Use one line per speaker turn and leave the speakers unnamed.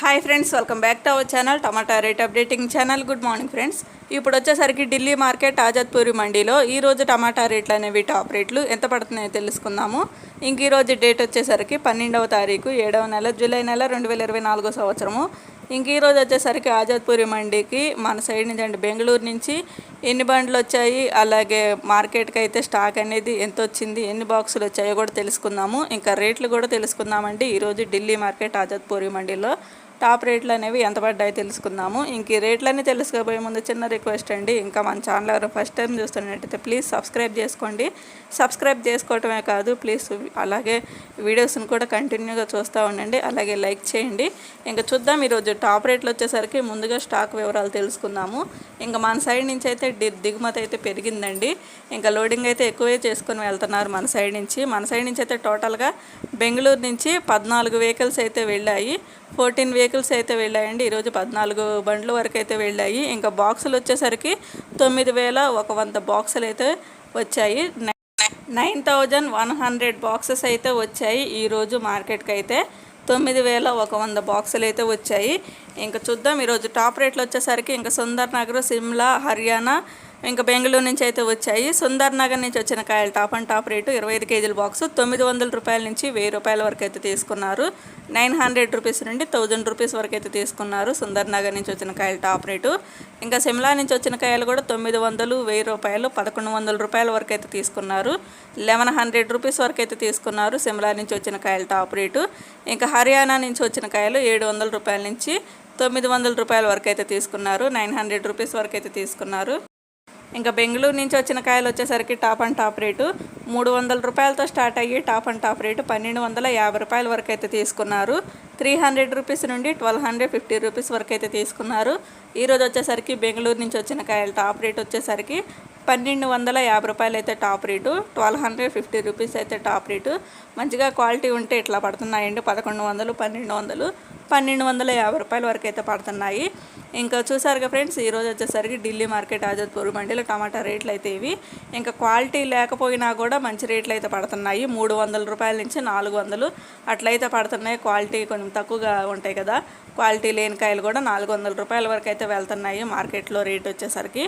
Hi friends, welcome back to our channel tomato rate updating channel. Good morning friends. ఇప్పుడు వచ్చేసరికి Delhi market ఆజాద్పూరి మండీలో ఈరోజు టమాటా రేట్లు అనేవి టాప్ రేట్లు ఎంత పడుతున్నాయో తెలుసుకుందాము. ఇంక ఈరోజు డేట్ వచ్చేసరికి 12వ తారీఖు 7వ నెల జూలై నెల 2024 సంవత్సరము. ఇంక ఈరోజు వచ్చేసరికి ఆజాద్పూరి మండీకి మన సైడ్ నుంచి అంటే బెంగళూరు నుంచి ఎన్ని బండ్లు వచ్చాయి, అలాగే మార్కెట్కి అయితే స్టాక్ అనేది ఎంత వచ్చింది, ఎన్ని బాక్సులు వచ్చాయో కూడా తెలుసుకుందాము. ఇంకా రేట్లు కూడా తెలుసుకుందామండి. ఈరోజు ఢిల్లీ మార్కెట్ ఆజాద్పూరి మండీలో టాప్ రేట్లు అనేవి ఎంత పడ్డాయో తెలుసుకుందాము. ఇంక ఈ రేట్లన్నీ తెలుసుకోబోయే ముందు చిన్న రిక్వెస్ట్ అండి, ఇంకా మన ఛానల్ ఎవరు ఫస్ట్ టైం చూస్తున్నట్టయితే ప్లీజ్ సబ్స్క్రైబ్ చేసుకోండి. సబ్స్క్రైబ్ చేసుకోవటమే కాదు, ప్లీజ్ అలాగే వీడియోస్ని కూడా కంటిన్యూగా చూస్తూ ఉండండి, అలాగే లైక్ చేయండి. ఇంకా చూద్దాం ఈరోజు టాప్ రేట్లు వచ్చేసరికి ముందుగా స్టాక్ వివరాలు తెలుసుకుందాము. ఇంకా మన సైడ్ నుంచి అయితే దిగుమతి అయితే పెరిగిందండి. ఇంకా లోడింగ్ అయితే ఎక్కువే చేసుకొని వెళ్తున్నారు మన సైడ్ నుంచి. మన సైడ్ నుంచి అయితే టోటల్గా బెంగళూరు నుంచి 14 వెహికల్స్ అయితే వెళ్ళాయి, 14 వెహికల్స్ అయితే వెళ్ళాయండి. ఈరోజు 14 బండ్ల వరకు అయితే వెళ్ళాయి. ఇంకా బాక్సులు వచ్చేసరికి 9100 బాక్సులు అయితే వచ్చాయి. 9100 బాక్సెస్ అయితే వచ్చాయి ఈరోజు మార్కెట్కి అయితే. 9100 బాక్సులు అయితే వచ్చాయి. ఇంకా చూద్దాం ఈరోజు టాప్ రేట్లు వచ్చేసరికి ఇంకా సుందర్ నగర్, సిమ్లా, హర్యానా, ఇంకా బెంగళూరు నుంచి అయితే వచ్చాయి. సుందర్ నగర్ నుంచి వచ్చిన కాయలు టాప్ అండ్ టాప్ రేటు 25 కేజీల బాక్సు 900 రూపాయల నుంచి 1000 రూపాయల వరకు అయితే తీసుకున్నారు. 900 రూపీస్ నుండి 1000 రూపీస్ వరకు అయితే తీసుకున్నారు సుందర్ నగర్ నుంచి వచ్చిన కాయలు టాప్ రేటు. ఇంకా సిమ్లా నుంచి వచ్చిన కాయలు కూడా 900, 1000 రూపాయలు, 1100 రూపాయల వరకు అయితే తీసుకున్నారు. 1100 రూపీస్ వరకు అయితే తీసుకున్నారు సిమ్లా నుంచి వచ్చిన కాయలు టాప్ రేటు. ఇంకా హర్యానా నుంచి వచ్చిన కాయలు 700 రూపాయల నుంచి 900 రూపాయల వరకు అయితే తీసుకున్నారు. 900 రూపీస్ వరకు అయితే తీసుకున్నారు. ఇంకా బెంగళూరు నుంచి వచ్చిన కాయలు వచ్చేసరికి టాప్ అండ్ టాప్ రేటు 300 రూపాయలతో స్టార్ట్ అయ్యి టాప్ అండ్ టాప్ రేటు 1250 రూపాయల వరకు అయితే తీసుకున్నారు. 300 రూపీస్ నుండి 1250 రూపీస్ వరకు అయితే తీసుకున్నారు. ఈరోజు వచ్చేసరికి బెంగళూరు నుంచి వచ్చిన కాయలు టాప్ రేట్ వచ్చేసరికి 1250 రూపాయలు అయితే టాప్ రేటు, 1250 రూపీస్ అయితే టాప్ రేటు. మంచిగా క్వాలిటీ ఉంటే ఇట్లా పడుతున్నాయండి. 1100, 1200, 1250 రూపాయల వరకు అయితే పడుతున్నాయి. ఇంకా చూసారుగా ఫ్రెండ్స్, ఈరోజు వచ్చేసరికి ఢిల్లీ మార్కెట్ ఆజాద్పూర్ మండీలో టమాటా రేట్లు అయితే ఇవి. ఇంకా క్వాలిటీ లేకపోయినా కూడా మంచి రేట్లు అయితే పడుతున్నాయి. 300 రూపాయల నుంచి 400 అట్లయితే పడుతున్నాయి. క్వాలిటీ కొంచెం తక్కువగా ఉంటాయి కదా, క్వాలిటీ లేని కాయలు కూడా 400 రూపాయల వరకు అయితే వెళ్తున్నాయి మార్కెట్లో రేట్ వచ్చేసరికి.